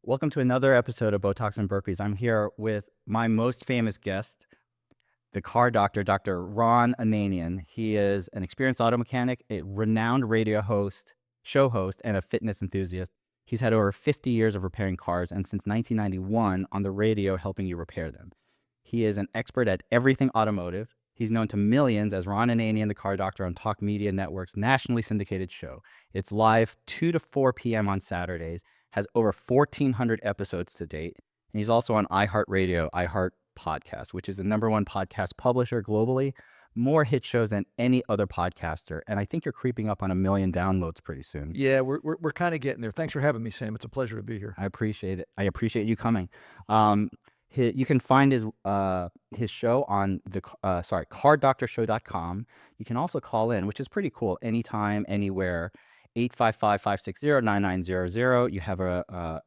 Welcome to another episode of Botox and Burpees. I'm here with my most famous guest, the car doctor, Dr. Ron Ananian. He is an experienced auto mechanic, a renowned radio host, show host, and a fitness enthusiast. He's had over 50 years of repairing cars and since 1991 on the radio helping you repair them. He is an expert at everything automotive. He's known to millions as Ron Ananian, the car doctor on Talk Media Network's nationally syndicated show. It's live 2 to 4 p.m. on Saturdays, has over 1,400 episodes to date. And he's also on iHeartRadio, iHeart Podcast, which is the #1 podcast publisher globally, more hit shows than any other podcaster. And I think you're creeping up on 1 million downloads pretty soon. Yeah, we're kind of getting there. Thanks for having me, Sam. It's a pleasure to be here. I appreciate it. I appreciate you coming. You can find his show on the cardoctorshow.com. You can also call in, which is pretty cool, anytime, anywhere. 855-560-9900. You have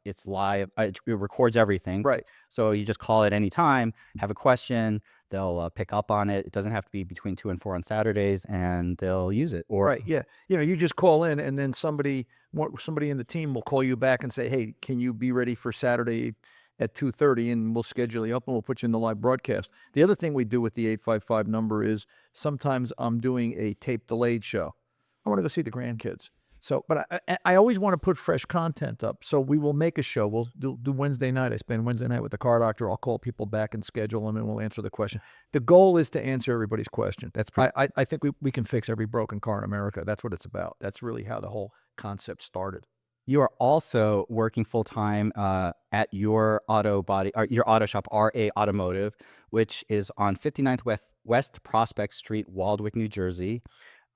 it's live. It records everything. Right. So you just call it anytime, have a question, they'll pick up on it. It doesn't have to be between 2 and 4 on Saturdays, and they'll use it. Or Right. Yeah. You just call in, and then somebody in the team will call you back and say, "Hey, can you be ready for Saturday at 2:30?" And we'll schedule you up and we'll put you in the live broadcast. The other thing we do with the 855 number is sometimes I'm doing a tape delayed show. I want to go see the grandkids. So, but I always want to put fresh content up. So we will make a show. We'll do Wednesday night. I spend Wednesday night with the car doctor. I'll call people back and schedule them, and we'll answer the question. The goal is to answer everybody's question. I think we can fix every broken car in America. That's what it's about. That's really how the whole concept started. you are also working full-time at your your auto shop, RA Automotive, which is on 59th West Prospect Street, Waldwick, New Jersey.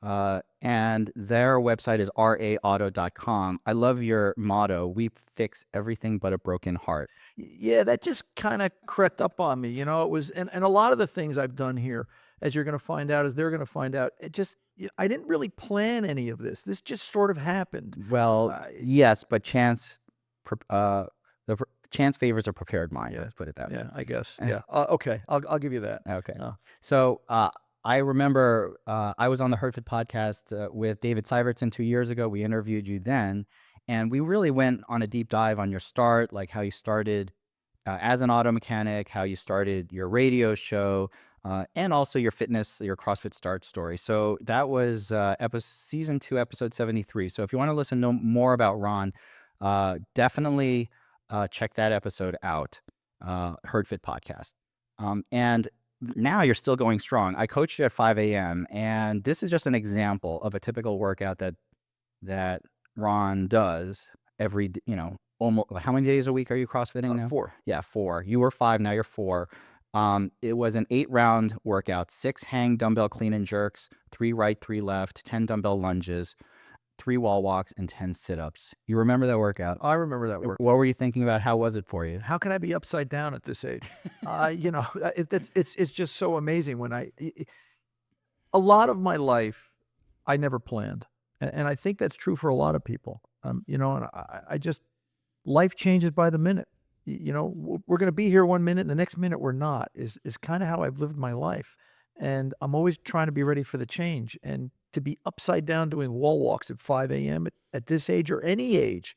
And their website is raauto.com. I love your motto, "We fix everything but a broken heart." Yeah, that just kind of crept up on me. It was, and a lot of the things I've done here, as you're going to find out, as they're going to find out, I didn't really plan any of this. This just sort of happened. Well, yes, but chance favors a prepared mind. Let's put it that way. Yeah, I guess. Yeah. Okay. I'll give you that. Okay. So I remember I was on the HurtFit podcast with David Syvertson 2 years ago. We interviewed you then, and we really went on a deep dive on your start, like how you started as an auto mechanic, how you started your radio show, and also your fitness, your CrossFit start story. So that was season 2, episode 73. So if you want to listen to more about Ron, definitely check that episode out, HurtFit podcast. And now you're still going strong. I coached you at 5 a.m. and this is just an example of a typical workout that Ron does every, almost. How many days a week are you CrossFitting now? 4. Yeah, 4. You were 5, now you're 4. It was an 8-round workout, 6 hang dumbbell clean and jerks, 3 right, 3 left, 10 dumbbell lunges, 3 wall walks, and 10 sit-ups. You remember that workout? I remember that workout. What were you thinking about? How was it for you? How can I be upside down at this age? It's just so amazing a lot of my life, I never planned. And I think that's true for a lot of people. And I just, life changes by the minute. We're going to be here one minute and the next minute we're not, is kind of how I've lived my life. And I'm always trying to be ready for the change. And to be upside down doing wall walks at 5 a.m. at this age or any age,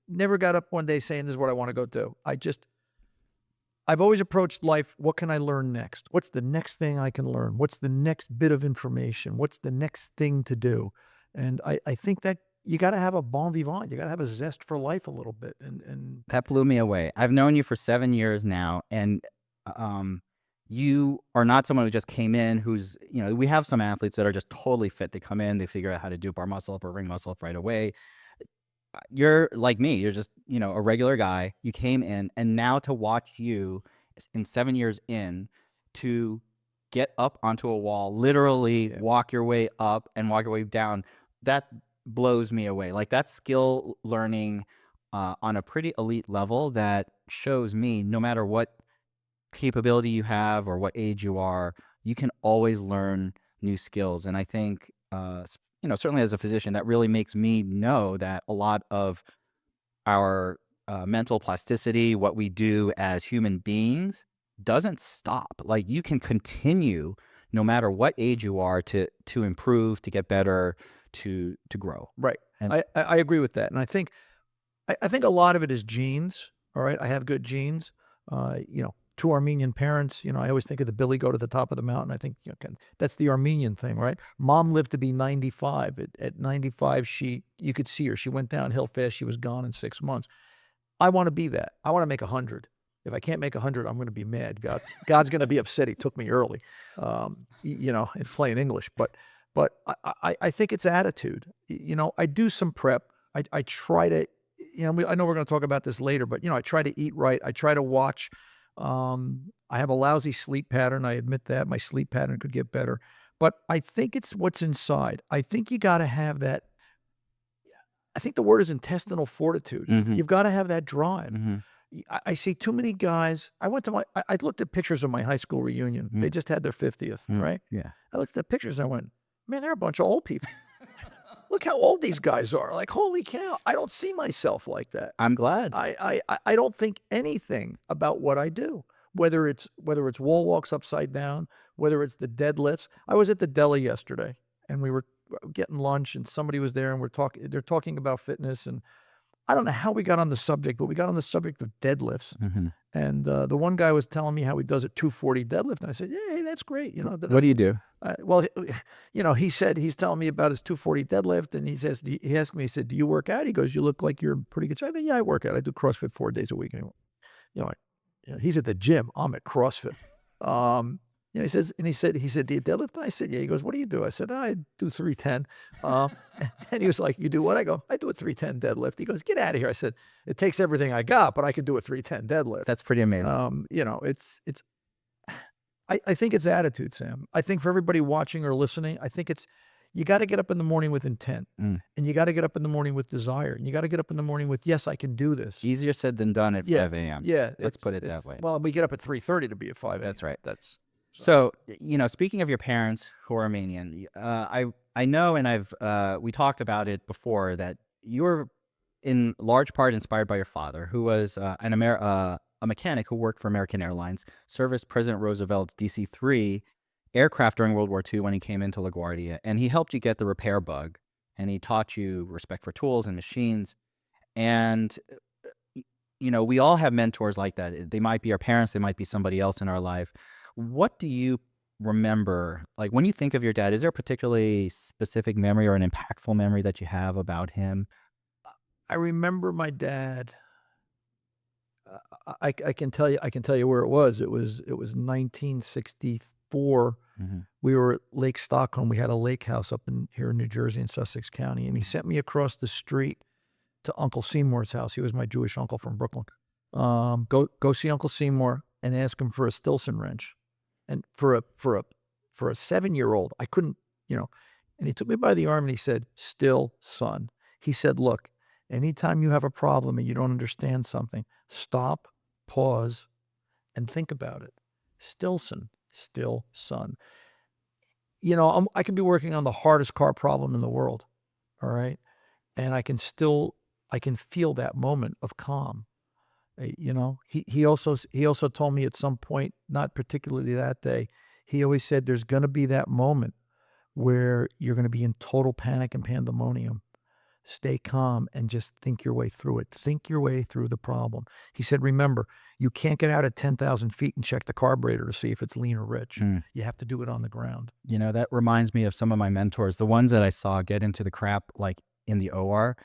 never got up one day saying, "This is what I want to go do." I've always approached life, what can I learn next? What's the next thing I can learn? What's the next bit of information? What's the next thing to do? And I think that you got to have a bon vivant. You got to have a zest for life a little bit. And that blew me away. I've known you for 7 years now, and you are not someone who just came in who's, we have some athletes that are just totally fit. They come in, they figure out how to do bar muscle up or ring muscle up right away. You're like me. You're just, a regular guy. You came in, and now to watch you in 7 years in to get up onto a wall, literally walk your way up and walk your way down, that blows me away. Like, that's skill learning on a pretty elite level that shows me no matter what capability you have or what age you are, you can always learn new skills. And I think, certainly as a physician, that really makes me know that a lot of our mental plasticity, what we do as human beings, doesn't stop. Like, you can continue no matter what age you are to improve, to get better, to grow. right. And I agree with that. And I think I think a lot of it is genes. All right, I have good genes. Two Armenian parents. I always think of the Billy Goat at the top of the mountain. I think that's the Armenian thing, right? Mom lived to be 95. At 95, you could see her. She went downhill fast. She was gone in 6 months. I want to be that. I want to make 100. If I can't make 100, I'm going to be mad. God's going to be upset. He took me early, in plain English. But I think it's attitude. I do some prep. I try to, I know we're going to talk about this later, but I try to eat right. I try to watch. I have a lousy sleep pattern. I admit that my sleep pattern could get better, but I think it's what's inside. I think you got to have that. I think the word is intestinal fortitude. Mhm. You've got to have that drive. Mhm. I see too many guys. I looked at pictures of my high school reunion. They just had their 50th, right? Yeah. I looked at the pictures. I went, man, they're a bunch of old people. Look how old these guys are. Like, holy cow! I don't see myself like that. I'm glad. I don't think anything about what I do. Whether it's wall walks upside down, whether it's the deadlifts. I was at the deli yesterday, and we were getting lunch, and somebody was there, and they're talking about fitness, and I don't know how we got on the subject, but we got on the subject of deadlifts. Mhm. And the one guy was telling me how he does a 240 deadlift, and I said, "Yeah, hey, that's great." What do you do? Well, he said he's telling me about his 240 deadlift, and he asked me, he said, "Do you work out?" He goes, "You look like you're in pretty good shape." I mean, "Yeah, I work out. I do CrossFit 4 days a week." And he's at the gym. I'm at CrossFit. He says, and he said, "Do you deadlift?" And I said, "Yeah." He goes, "What do you do?" I said, "I do 310." And he was like, "You do what?" I go, "I do a 310 deadlift." He goes, "Get out of here." I said, "It takes everything I got, but I could do a 310 deadlift." That's pretty amazing. It's I think it's attitude, Sam. I think for everybody watching or listening, I think it's you got to get up in the morning with intent, Mm. and you got to get up in the morning with desire, and you got to get up in the morning with, yes, I can do this. Easier said than done at Yeah, 5 a.m. yeah. Let's put it that way. Well, we get up at 3:30 to be at 5 a.m. That's right. That's So, speaking of your parents who are Armenian, I know, and we talked about it before, that you were in large part inspired by your father, who was a mechanic who worked for American Airlines, serviced President Roosevelt's DC-3 aircraft during World War II when he came into LaGuardia, and he helped you get the repair bug, and he taught you respect for tools and machines. And we all have mentors like that. They might be our parents, they might be somebody else in our life. What do you remember? Like, when you think of your dad, is there a particularly specific memory or an impactful memory that you have about him? I remember my dad. I can tell you where it was. It was 1964. Mhm. We were at Lake Stockholm. We had a lake house up in here in New Jersey in Sussex County, and he sent me across the street to Uncle Seymour's house. He was my Jewish uncle from Brooklyn. Go see Uncle Seymour and ask him for a Stilson wrench. And for a 7-year-old, I couldn't, and he took me by the arm and he said, "Still, son." He said, "Look, anytime you have a problem and you don't understand something, stop, pause, and think about it. Stilson, still, son." I could be working on the hardest car problem in the world, all right? And I can feel that moment of calm. He also told me at some point, not particularly that day, he always said there's going to be that moment where you're going to be in total panic and pandemonium. Stay calm and just think your way through it. Think your way through the problem. He said, remember, you can't get out at 10,000 feet and check the carburetor to see if it's lean or rich. Mm. You have to do it on the ground. That reminds me of some of my mentors, the ones that I saw get into the crap, like in the OR,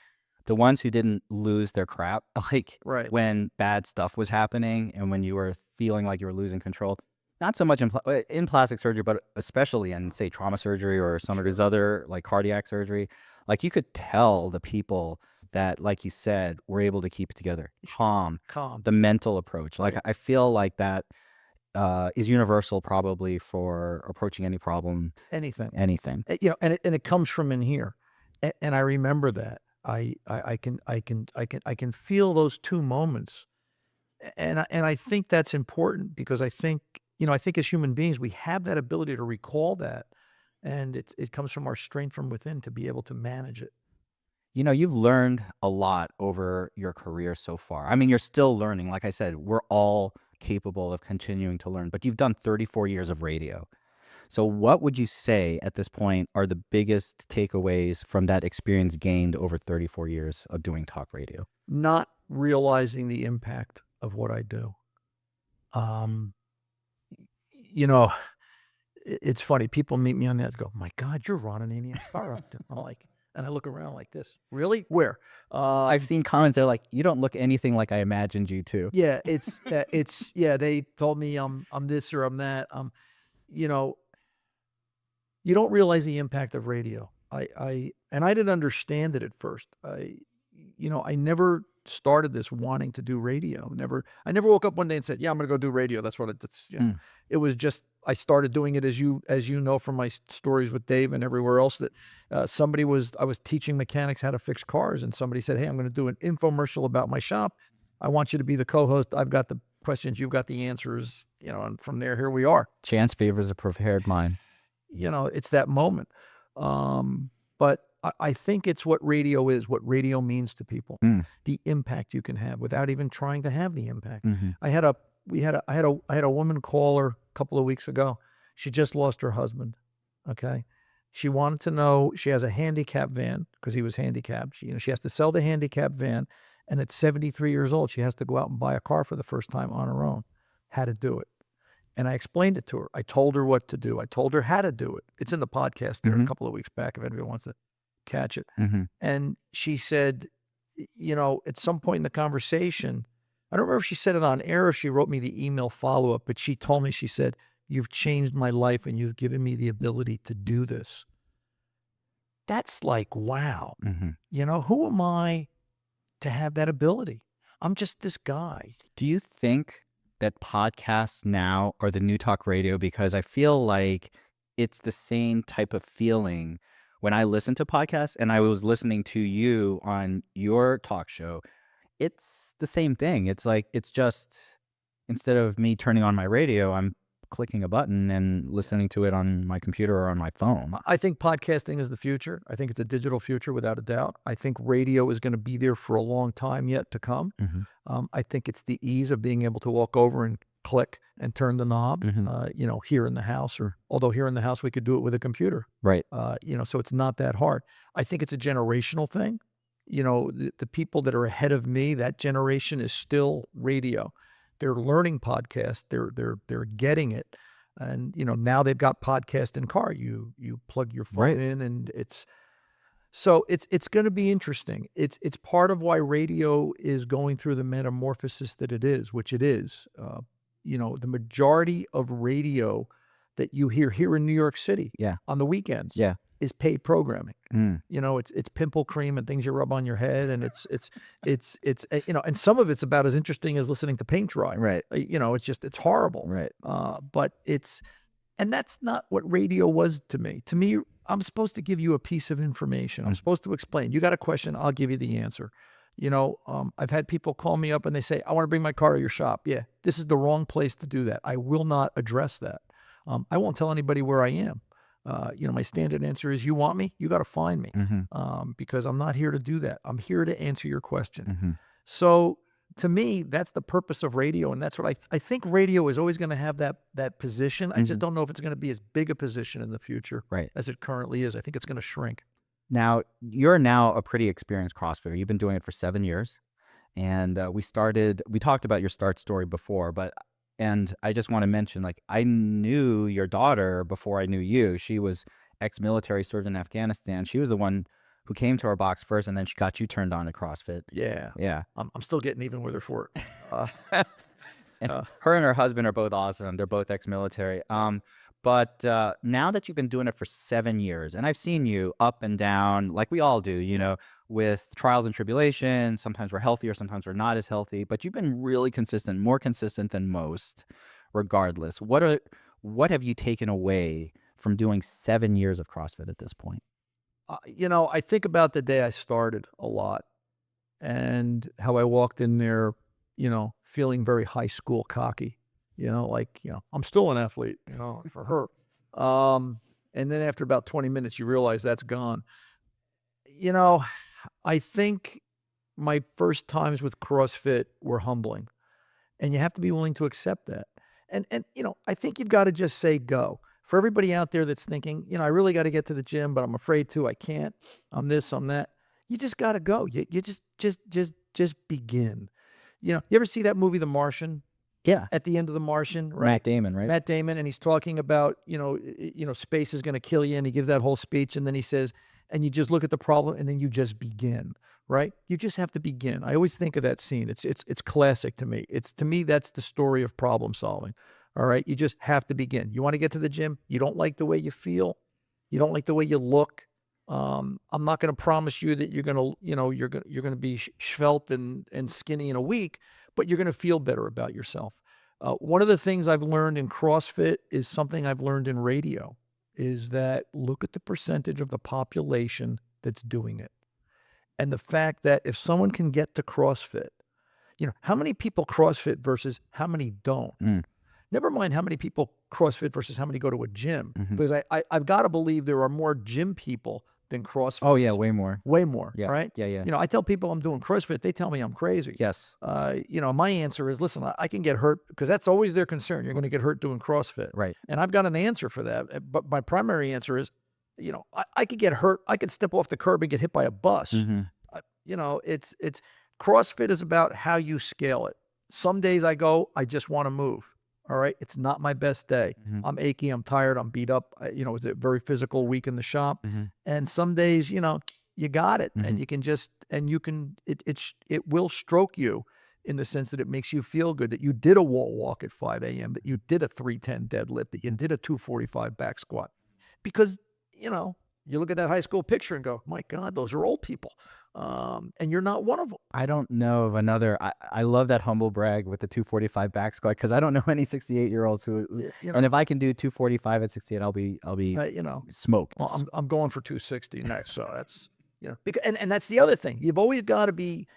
the ones who didn't lose their crap, like Right. when bad stuff was happening and when you were feeling like you were losing control. Not so much in plastic surgery, but especially in, say, trauma surgery or some of his other, like, cardiac surgery. Like, you could tell the people that, like you said, were able to keep it together, calm, Calm. the mental approach. Like, Right. I feel like that is universal probably for approaching any problem, Anything. anything. And it comes from in here. And I remember that. I can feel those two moments. And I think that's important because I think as human beings, we have that ability to recall that. And it comes from our strength from within to be able to manage it. You've learned a lot over your career so far. I mean, you're still learning. Like I said, we're all capable of continuing to learn, but you've done 34 years of radio. So what would you say at this point are the biggest takeaways from that experience gained over 34 years of doing talk radio? Not realizing the impact of what I do. Um, you know, it's funny. People meet me on that and go, "My God, you're Ron Ananian." I'm like, and I look around like this. Really? Where? I've seen comments, they're like, "You don't look anything like I imagined you to." Yeah, yeah. They told me I'm this or I'm that. You know, you don't realize the impact of radio. I didn't understand it at first. I never started this wanting to do radio. I never woke up one day and said, "Yeah, I'm going to go do radio." That's what it's. Yeah. Mm. It was just I started doing it as you know from my stories with Dave and everywhere else that I was teaching mechanics how to fix cars, and somebody said, "Hey, I'm going to do an infomercial about my shop. I want you to be the co-host. I've got the questions, you've got the answers." And from there, here we are. Chance favors a prepared mind. It's that moment. But I think it's what radio is, what radio means to people, Mm. the impact you can have without even trying to have the impact. Mhm. I had a woman call her a couple of weeks ago. She just lost her husband. Okay. She wanted to know, she has a handicap van because he was handicapped. She has to sell the handicap van. And at 73 years old, she has to go out and buy a car for the first time on her own. How to do it. And I explained it to her. I told her what to do. I told her how to do it. It's in the podcast there a couple of weeks back if anybody wants to catch it. Mhm. And she said, at some point in the conversation, I don't remember if she said it on air or if she wrote me the email follow-up, but she told me, she said, "You've changed my life and you've given me the ability to do this." That's like, wow. Mhm. Who am I to have that ability? I'm just this guy. Do you think that podcasts now are the new talk radio? Because I feel like it's the same type of feeling when I listen to podcasts, and I was listening to you on your talk show. It's the same thing. It's like, it's just, instead of me turning on my radio, I'm clicking a button and listening to it on my computer or on my phone. I think podcasting is the future. I think it's a digital future without a doubt. I think radio is going to be there for a long time yet to come. Mhm. I think it's the ease of being able to walk over and click and turn the knob, here in the house, although here in the house we could do it with a computer, Right. so it's not that hard. I think it's a generational thing. The people that are ahead of me, that generation is still radio. They're learning podcasts. They're getting it. And, now they've got podcast in car. You plug your phone Right. in and it's going to be interesting. It's part of why radio is going through the metamorphosis that it is, which it is. The majority of radio that you hear here in New York City Yeah. on the weekends Yeah. is paid programming. Mm. It's pimple cream and things you rub on your head, and it's and some of it's about as interesting as listening to paint dry. Right. It's horrible. Right. But and that's not what radio was to me. To me, I'm supposed to give you a piece of information. I'm supposed to explain. You got a question, I'll give you the answer. I've had people call me up and they say, "I want to bring my car to your shop." Yeah, this is the wrong place to do that. I will not address that. I won't tell anybody where I am. My standard answer is, you want me? You got to find me, because I'm not here to do that. I'm here to answer your question. Mhm. So to me, that's the purpose of radio. And that's what I think radio is always going to have that position. I just don't know if it's going to be as big a position in the future Right. as it currently is. I think it's going to shrink. Now, you're now a pretty experienced CrossFitter. You've been doing it for 7 years. And we talked about your start story before, and I just want to mention, like, I knew your daughter before I knew you. She was ex-military, served in Afghanistan. She was the one who came to our box first, and then she got you turned on to CrossFit. Yeah. Yeah. I'm still getting even with her for it. And her and her husband are both awesome. They're both ex-military. But now that you've been doing it for 7 years, and I've seen you up and down, like we all do, with trials and tribulations. Sometimes we're healthier, sometimes we're not as healthy. But you've been really consistent, more consistent than most, regardless. What have you taken away from doing 7 years of CrossFit at this point? I think about the day I started a lot and how I walked in there, feeling very high school cocky, I'm still an athlete, for her. And then after about 20 minutes, you realize that's gone. I think my first times with CrossFit were humbling, and you have to be willing to accept that. And I think you've got to just say go. For everybody out there that's thinking, you know, I really got to get to the gym, but I'm afraid to, I can't, I'm this, I'm that. You just got to go. You just begin. You know, you ever see that movie, The Martian? Yeah. At the end of The Martian, right? Matt Damon, right? Matt Damon, and he's talking about, space is going to kill you, and he gives that whole speech, and then he says, and you just look at the problem, and then you just begin, right? You just have to begin. I always think of that scene. It's classic to me. To me, that's the story of problem solving. All right, you just have to begin. You want to get to the gym. You don't like the way you feel. You don't like the way you look. I'm not going to promise you that you're going to, you're going to be svelte and skinny in a week, but you're going to feel better about yourself. One of the things I've learned in CrossFit is something I've learned in radio, is that look at the percentage of the population that's doing it. And the fact that if someone can get to CrossFit, how many people CrossFit versus how many don't? Never mind how many people CrossFit versus how many go to a gym. Because I've got to believe there are more gym people than CrossFit. Oh yeah, way more. Way more, Yeah. right? Yeah. I tell people I'm doing CrossFit, they tell me I'm crazy. Yes. My answer is, listen, I can get hurt, because that's always their concern. You're going to get hurt doing CrossFit. Right. And I've got an answer for that. But my primary answer is, I could get hurt. I could step off the curb and get hit by a bus. It's CrossFit is about how you scale it. Some days I go, I just want to move. All right. It's not my best day. I'm achy. I'm tired. I'm beat up. It's a very physical week in the shop. And some days, you got it, and it will stroke you in the sense that it makes you feel good that you did a wall walk at 5 a.m., that you did a 310 deadlift, that you did a 245 back squat, because, you look at that high school picture and go, my God, those are old people. And you're not one of them. I don't know of another. I love that humble brag with the 245 back squat, because I don't know any 68-year-olds who. And if I can do 245 at 68, I'll be smoked. Well, I'm going for 260 next, so that's because, and that's the other thing. You've always got to be.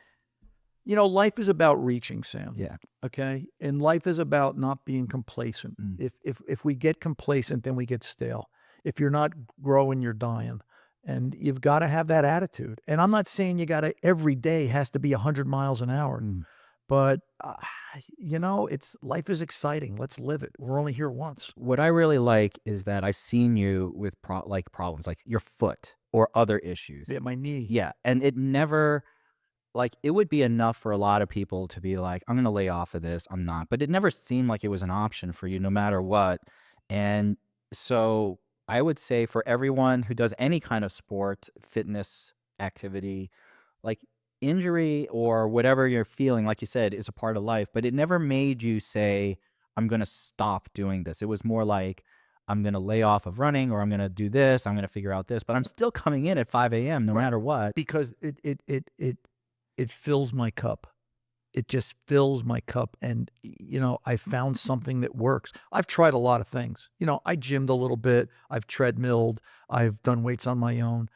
Life is about reaching, Sam. Yeah. Okay. And life is about not being complacent. If we get complacent, then we get stale. If you're not growing, you're dying. And you've got to have that attitude. And I'm not saying you got to, every day has to be 100 miles an hour, but life is exciting. Let's live it. We're only here once. What I really like is that I've seen you with problems like your foot or other issues. Yeah, my knee. Yeah. And it never, it would be enough for a lot of people to be like, I'm going to lay off of this. I'm not, but it never seemed like it was an option for you no matter what. And so I would say for everyone who does any kind of sport, fitness, activity, injury or whatever you're feeling, like you said, is a part of life, but it never made you say, I'm going to stop doing this. It was more like, I'm going to lay off of running, or I'm going to do this. I'm going to figure out this, but I'm still coming in at 5 a.m. no matter what. Because it fills my cup. It just fills my cup. And, I found something that works. I've tried a lot of things. I gymmed a little bit. I've treadmilled. I've done weights on my own.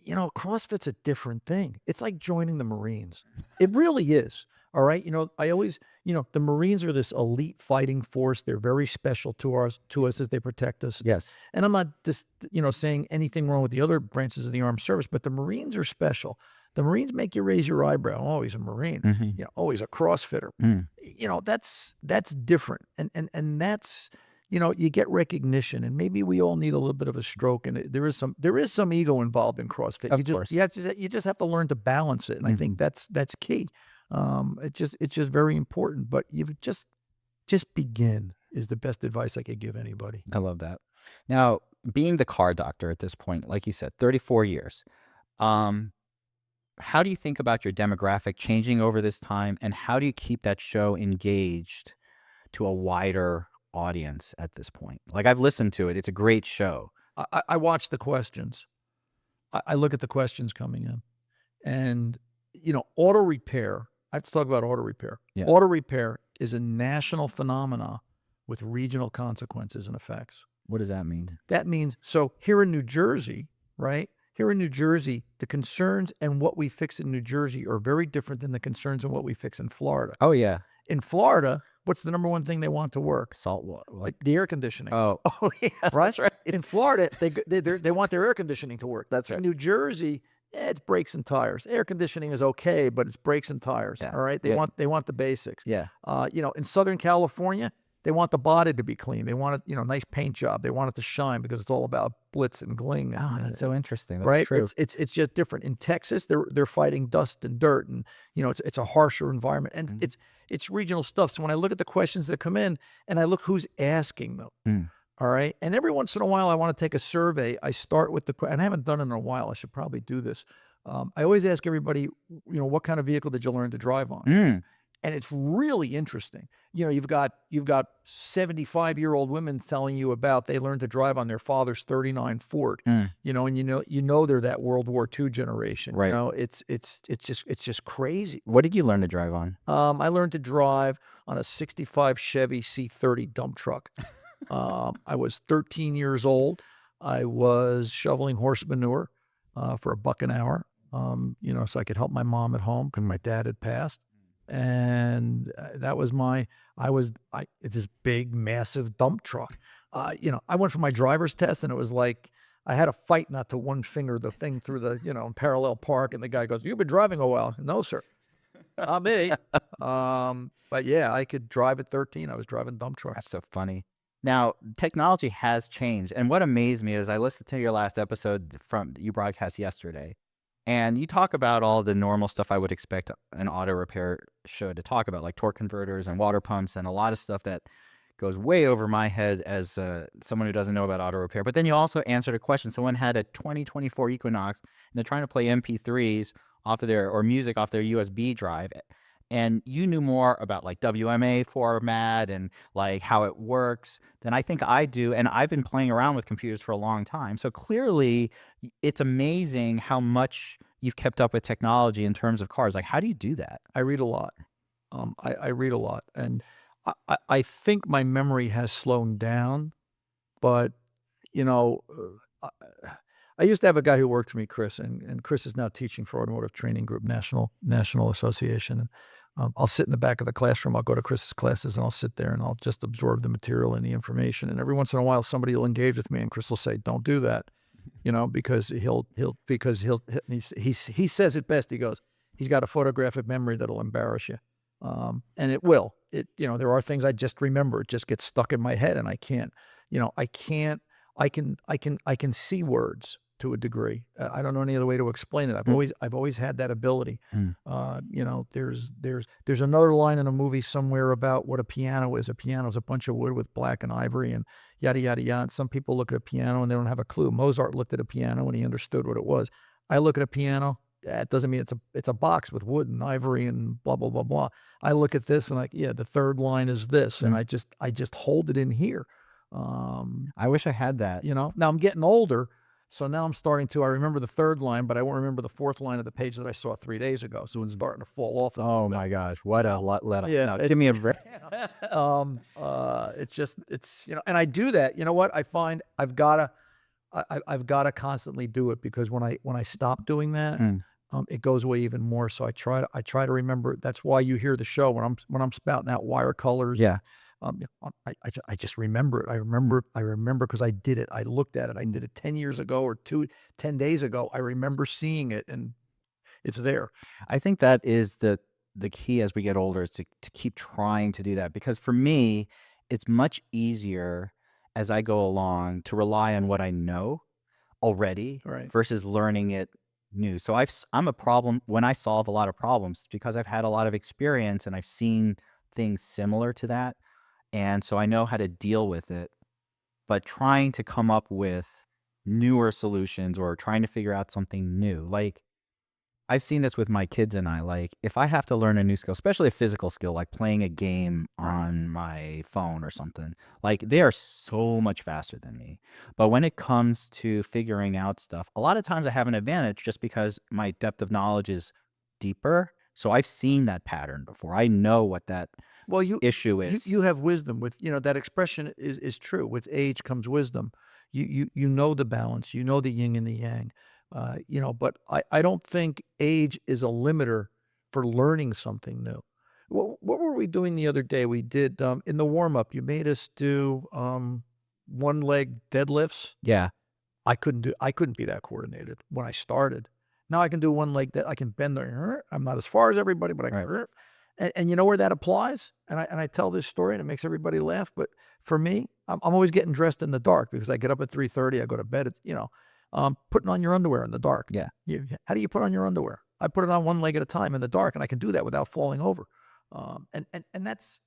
CrossFit's a different thing. It's like joining the Marines. It really is. All right. I always, the Marines are this elite fighting force. They're very special to us as they protect us. Yes. And I'm not just, saying anything wrong with the other branches of the armed service, but the Marines are special. The Marines make you raise your eyebrow. Oh, he's a Marine. He's a CrossFitter. That's different. And that's, you get recognition, and maybe we all need a little bit of a stroke. And there is some ego involved in CrossFit. Of course. You just have to learn to balance it. And I think that's key. It's just very important, but you just begin is the best advice I could give anybody. I love that. Now, being the car doctor at this point, like you said, 34 years, how do you think about your demographic changing over this time, and how do you keep that show engaged to a wider audience at this point? I've listened to it. It's a great show. I watch the questions. I look at the questions coming in, and, auto repair. I have to talk about auto repair. Yeah. Auto repair is a national phenomena with regional consequences and effects. What does that mean? That means, so here in New Jersey, right? Here in New Jersey, the concerns and what we fix in New Jersey are very different than the concerns and what we fix in Florida. Oh, yeah. In Florida, what's the number one thing they want to work? Salt water. Like the air conditioning. Oh, yes, right? That's right. In Florida, they want their air conditioning to work. That's right. In New Jersey, it's brakes and tires. Air conditioning is okay, but it's brakes and tires. Yeah. All right. They want the basics. Yeah. In Southern California, They want the body to be clean. They want it, you know, nice paint job. They want it to shine because it's all about blitz and gling. Oh, that's so interesting. That's Right? true. It's just different. In Texas, they're fighting dust and dirt, and you know it's a harsher environment, and Mm. it's regional stuff. So when I look at the questions that come in, and I look who's asking them, Mm. all right, and every once in a while I want to take a survey. I start with and I haven't done it in a while. I should probably do this. I always ask everybody, you know, what kind of vehicle did you learn to drive on? Mm. And it's really interesting. You know, you've got 75-year-old women telling you about they learned to drive on their father's 39 Ford. Mm. You know, and you know they're that World War II generation. You Right. know, it's just crazy. What did you learn to drive on? I learned to drive on a 65 Chevy C30 dump truck. I was 13 years old. I was shoveling horse manure for $1 an hour. You know, so I could help my mom at home because my dad had passed. And that was it's this big, massive dump truck. You know, I went for my driver's test, and it was like I had a fight not to one finger the thing through the, you know, parallel park. And the guy goes, "You've been driving a while." No, sir, not me. But yeah, I could drive at 13. I was driving dump trucks. That's so funny. Now, technology has changed, and what amazed me is I listened to your last episode from you broadcast yesterday, and you talk about all the normal stuff I would expect an auto repair show to talk about, like torque converters and water pumps and a lot of stuff that goes way over my head as someone who doesn't know about auto repair. But then you also answered a question. Someone had a 2024 Equinox, and they're trying to play MP3s off of or music off their USB drive. And you knew more about like WMA format and like how it works than I think I do. And I've been playing around with computers for a long time. So clearly it's amazing how much you've kept up with technology in terms of cars. Like, how do you do that? I read a lot. I read a lot, and I think my memory has slowed down, but you know, I used to have a guy who worked for me, Chris, and Chris is now teaching for Automotive Training Group, National Association. And I'll sit in the back of the classroom. I'll go to Chris's classes, and I'll sit there and I'll just absorb the material and the information. And every once in a while, somebody will engage with me, and Chris will say, "Don't do that," you know, because he says it best. He goes, he's got a photographic memory that'll embarrass you. And it will. You know, there are things I just remember. It just gets stuck in my head, and I can't. You know, I can't. I can see words to a degree. I don't know any other way to explain it. I've always had that ability. Mm. You know, there's another line in a movie somewhere about what a piano is. A piano is a bunch of wood with black and ivory and yada yada yada. And some people look at a piano and they don't have a clue. Mozart looked at a piano and he understood what it was. I look at a piano. That doesn't mean it's a box with wood and ivory and blah blah blah blah. I look at this and like, yeah, the third line is this, and I just hold it in here. I wish I had that. You know, now I'm getting older, so now I'm starting to. I remember the third line, but I won't remember the fourth line of the page that I saw 3 days ago. So it's starting to fall off. Oh my gosh, what a let up. Yeah, No, give me a break. It's you know, and I do that. You know what? I find I've gotta constantly do it, because when I stop doing that, it goes away even more. So I try to remember. That's why you hear the show when I'm spouting out wire colors. Yeah. I just remember it. I remember because I did it. I looked at it. I did it 10 years ago or 10 days ago. I remember seeing it, and it's there. I think that is the key as we get older, is to keep trying to do that. Because for me, it's much easier as I go along to rely on what I know already Right. versus learning it new. So I'm a problem when I solve a lot of problems because I've had a lot of experience and I've seen things similar to that. And so I know how to deal with it, but trying to come up with newer solutions or trying to figure out something new. Like I've seen this with my kids and I, like if I have to learn a new skill, especially a physical skill, like playing a game on my phone or something, like they are so much faster than me. But when it comes to figuring out stuff, a lot of times I have an advantage just because my depth of knowledge is deeper. So I've seen that pattern before. I know what that issue is. You have wisdom. With that expression is true. With age comes wisdom. You know the balance. You know the yin and the yang. But I don't think age is a limiter for learning something new. What were we doing the other day? We did in the warm up. You made us do one leg deadlifts. Yeah. I couldn't be that coordinated when I started. Now I can do one leg that I can bend the. I'm not as far as everybody, but I can. Right. And you know where that applies? And I tell this story and it makes everybody laugh. But for me, I'm always getting dressed in the dark because I get up at 3:30. I go to bed. It's, putting on your underwear in the dark. Yeah. How do you put on your underwear? I put it on one leg at a time in the dark, and I can do that without falling over. And that's,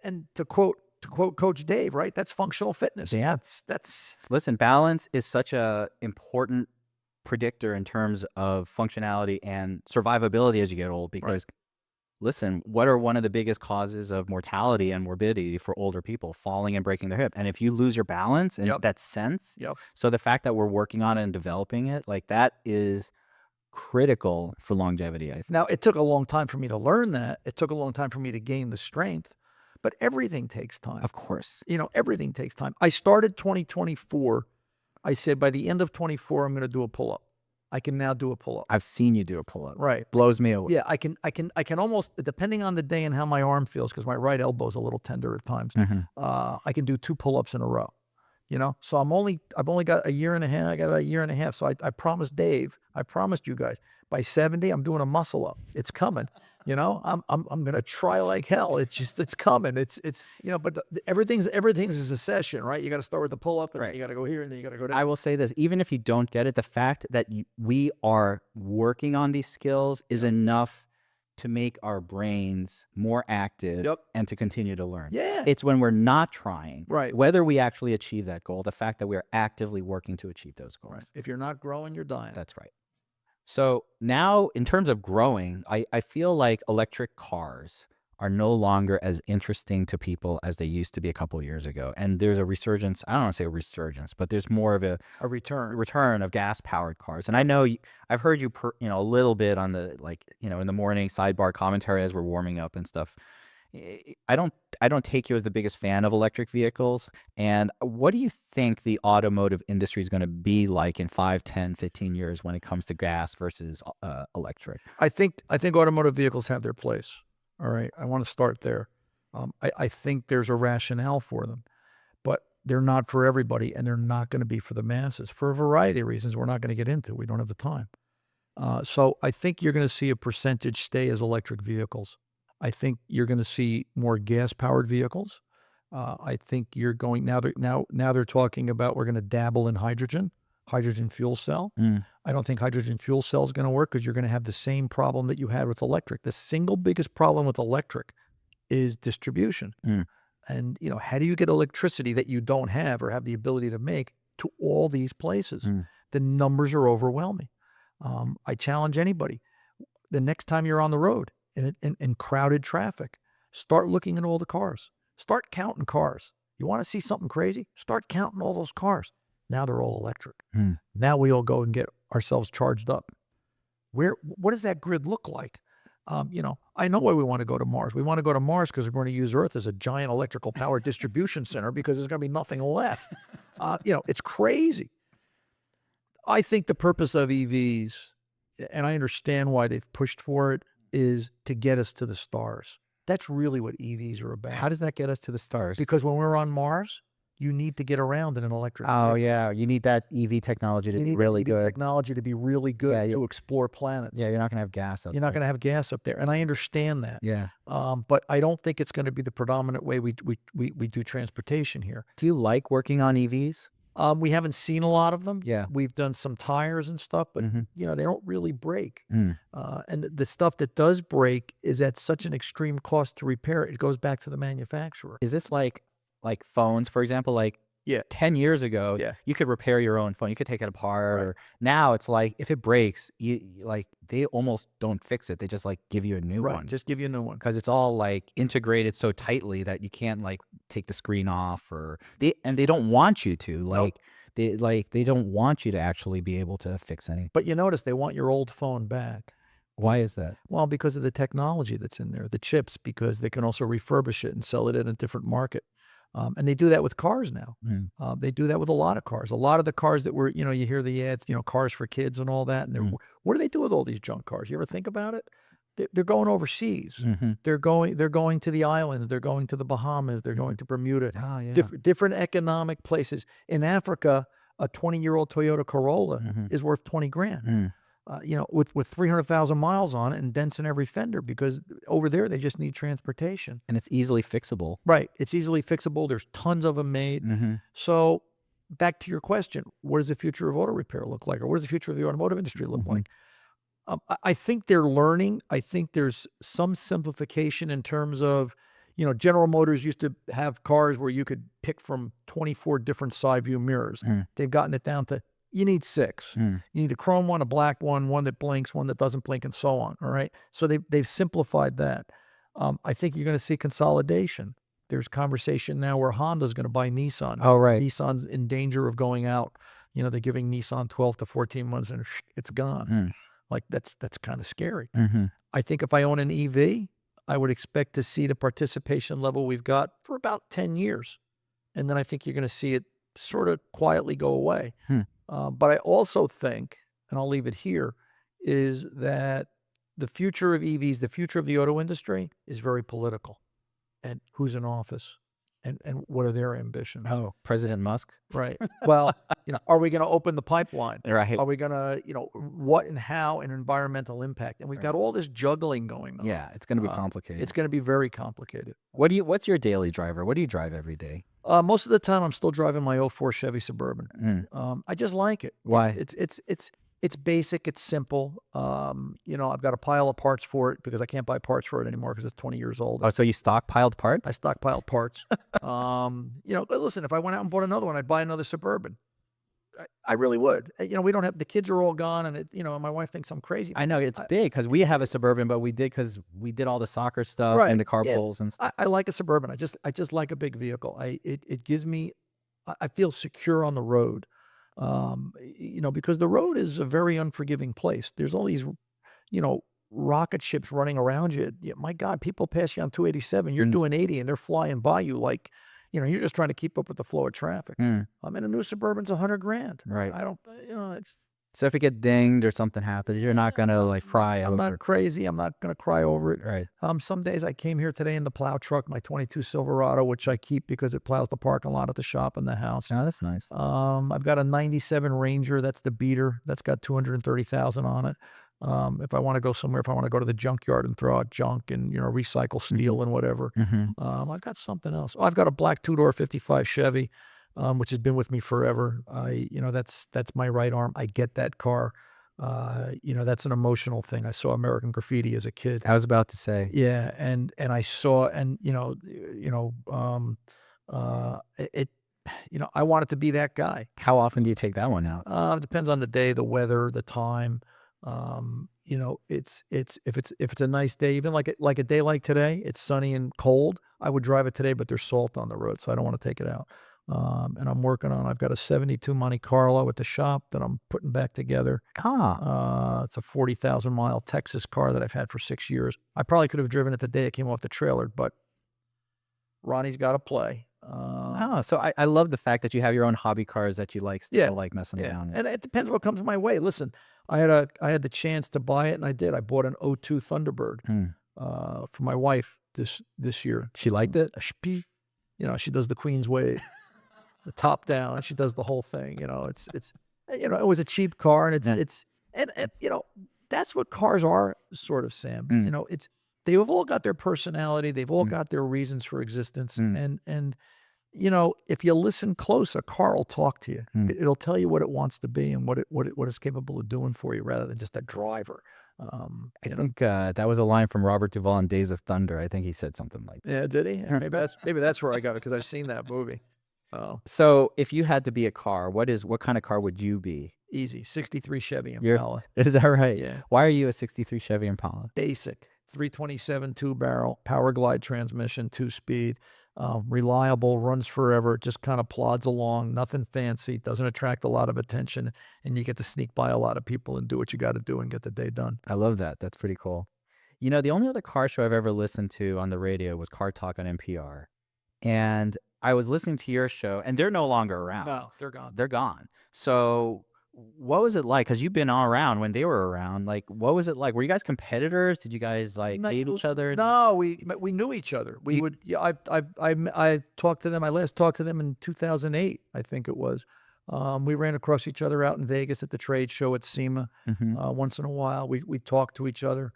and to quote Coach Dave, right? That's functional fitness. Yeah. That's Listen, balance is such a important predictor in terms of functionality and survivability as you get old, because listen, what are one of the biggest causes of mortality and morbidity for older people? Falling and breaking their hip. And if you lose your balance and that sense, so the fact that we're working on it and developing it, like that is critical for longevity, I think. Now, it took a long time for me to learn that. It took a long time for me to gain the strength, but everything takes time. Of course. Everything takes time. I started 2024. I said, by the end of 24, I'm going to do a pull-up. I can now do a pull-up. I've seen you do a pull-up. Right. Blows me away. Yeah, I can almost, depending on the day and how my arm feels, because my right elbow is a little tender at times, I can do 2 pull-ups in a row. So I've only got a year and a half. I got a year and a half. So I promised Dave, I promised you guys, by 70, I'm doing a muscle up. It's coming. I'm gonna try like hell. It's coming. It's but everything's is a session, right? You got to start with the pull up, and then you got to go here, and then you got to go down. I will say this: even if you don't get it, the fact that we are working on these skills is enough to make our brains more active and to continue to learn. Yeah. It's when we're not trying, right, whether we actually achieve that goal, the fact that we are actively working to achieve those goals. Right. If you're not growing, you're dying. That's right. So now, in terms of growing, I feel like electric cars are no longer as interesting to people as they used to be a couple of years ago. And there's a resurgence. I don't want to say a resurgence, but there's more of a return of gas-powered cars. And I know I've heard you, a little bit on the, in the morning sidebar commentary as we're warming up and stuff. I don't take you as the biggest fan of electric vehicles. And what do you think the automotive industry is going to be like in 5, 10, 15 years when it comes to gas versus electric? I think automotive vehicles have their place. All right. I want to start there. I think there's a rationale for them, but they're not for everybody, and they're not going to be for the masses for a variety of reasons we're not going to get into. We don't have the time. So I think you're going to see a percentage stay as electric vehicles. I think you're going to see more gas-powered vehicles. I think you're going now. They're talking about we're going to dabble in hydrogen fuel cell. I don't think hydrogen fuel cell is going to work because you're going to have the same problem that you had with electric. The single biggest problem with electric is distribution. And how do you get electricity that you don't have or have the ability to make to all these places? The numbers are overwhelming. I challenge anybody. The next time you're on the road in crowded traffic, start looking at all the cars. Start counting cars. You want to see something crazy? Start counting all those cars. Now they're all electric. Now we all go and get ourselves charged up. What does that grid look like? I know why we want to go to Mars. We want to go to Mars because we're going to use Earth as a giant electrical power distribution center because there's going to be nothing left. It's crazy. I think the purpose of EVs, and I understand why they've pushed for it, is to get us to the stars. That's really what EVs are about. How does that get us to the stars? Because when we're on Mars, you need to get around in an electric vehicle. Oh, yeah. You need that EV technology to be really good. Technology to be really good to explore planets. Yeah, you're not going to have gas up there. You're not going to have gas up there. And I understand that. Yeah. But I don't think it's going to be the predominant way we do transportation here. Do you like working on EVs? We haven't seen a lot of them. Yeah. We've done some tires and stuff, but they don't really break. And the stuff that does break is at such an extreme cost to repair it. It goes back to the manufacturer. Is this like phones, for example? 10 years ago, you could repair your own phone. You could take it apart. Or now it's like, if it breaks, they almost don't fix it. They just give you a new one. Just give you a new one. Because it's all integrated so tightly that you can't take the screen off, they don't want you to. They don't want you to actually be able to fix anything. But you notice they want your old phone back. Why is that? Well, because of the technology that's in there, the chips, because they can also refurbish it and sell it in a different market. And they do that with cars now. They do that with a lot of cars. A lot of the cars that were, you hear the ads, cars for kids and all that. And what do they do with all these junk cars? You ever think about it? They're going overseas. They're going to the islands. They're going to the Bahamas. They're going to Bermuda. Oh, yeah. Different economic places. In Africa, a 20-year-old Toyota Corolla is worth 20 grand. with 300,000 miles on it and dents in every fender, because over there they just need transportation. And it's easily fixable. Right. It's easily fixable. There's tons of them made. So back to your question, what does the future of auto repair look like? Or what does the future of the automotive industry look like? I think they're learning. I think there's some simplification in terms of, General Motors used to have cars where you could pick from 24 different side view mirrors. They've gotten it down to, you need 6. You need a chrome one, a black one that blinks, one that doesn't blink, and so on. All right. So they've simplified that. I think you're going to see consolidation. There's conversation now where Honda's going to buy Nissan. Oh, right. Nissan's in danger of going out. They're giving Nissan 12 to 14 months and it's gone. Like that's kind of scary. I think if I own an EV, I would expect to see the participation level we've got for about 10 years. And then I think you're going to see it sort of quietly go away. But I also think, and I'll leave it here, is that the future of EVs, the future of the auto industry is very political. And who's in office? And what are their ambitions? Oh, President Musk. Right. Well, are we going to open the pipeline? Right. Are we going to, what and how and environmental impact? And we've got all this juggling going on. Yeah, it's going to be complicated. It's going to be very complicated. What's your daily driver? What do you drive every day? Most of the time, I'm still driving my 04 Chevy Suburban. I just like it. Why? It's basic. It's simple. I've got a pile of parts for it because I can't buy parts for it anymore because it's 20 years old. Oh, so you stockpiled parts? I stockpiled parts. Listen, if I went out and bought another one, I'd buy another Suburban. I really would. We don't have, the kids are all gone, and my wife thinks I'm crazy. I know it's big because we have a Suburban, but we did because we did all the soccer stuff and the carpools and stuff. I like a Suburban. I just like a big vehicle. It gives me, I feel secure on the road. Because the road is a very unforgiving place. There's all these, rocket ships running around you. My God, people pass you on 287. You're doing 80 and they're flying by you like, you're just trying to keep up with the flow of traffic. In a new Suburban's $100,000. Right. I don't, So if you get dinged or something happens, you're not going to like fry I'm over. not crazy. I'm not going to cry over it. Right. Some days I came here today in the plow truck, my 22 Silverado, which I keep because it plows the parking lot at the shop and the house. Oh, that's nice. I've got a 97 Ranger. That's the beater. That's got 230,000 on it. If I want to go somewhere, if I want to go to the junkyard and throw out junk and, recycle steel and whatever. I've got something else. Oh, I've got a black 2-door 55 Chevy, which has been with me forever. That's my right arm. I get that car. That's an emotional thing. I saw American Graffiti as a kid. I was about to say. Yeah. And I saw, and, I wanted to be that guy. How often do you take that one out? It depends on the day, the weather, the time. If it's a nice day, even like a day like today, it's sunny and cold, I would drive it today, but there's salt on the road, so I don't want to take it out. And I'm working on, I've got a 72 Monte Carlo at the shop that I'm putting back together. It's a 40,000 mile Texas car that I've had for 6 years. I probably could have driven it the day it came off the trailer, but Ronnie's got to play. So I love the fact that you have your own hobby cars that you like still like messing around. And it depends what comes my way. Listen, I had the chance to buy it, and I did. I bought an 02 Thunderbird for my wife this year. She liked it? She does the Queen's Wave, the top down, and she does the whole thing. It was a cheap car, and that's what cars are, sort of, Sam. They've all got their personality. They've all got their reasons for existence. And if you listen close, a car will talk to you. It'll tell you what it wants to be and what it's capable of doing for you, rather than just a driver. I think that was a line from Robert Duvall in Days of Thunder. I think he said something like that. Yeah, did he? Maybe that's where I got it, because I've seen that movie. Oh. So if you had to be a car, what kind of car would you be? Easy. 63 Chevy Impala. Is that right? Yeah. Why are you a 63 Chevy Impala? Basic. 327 2-barrel, power glide transmission, 2-speed, reliable, runs forever, just kind of plods along, nothing fancy, doesn't attract a lot of attention, and you get to sneak by a lot of people and do what you got to do and get the day done. I love that. That's pretty cool. The only other car show I've ever listened to on the radio was Car Talk on NPR. And I was listening to your show, and they're no longer around. No, they're gone. They're gone. So what was it like? Because you've been all around when they were around. Like, what was it like? Were you guys competitors? Did you guys hate each other? No, we knew each other. We would. Yeah, I talked to them. I last talked to them in 2008, I think it was. We ran across each other out in Vegas at the trade show at SEMA. Mm-hmm. Once in a while, we talked to each other.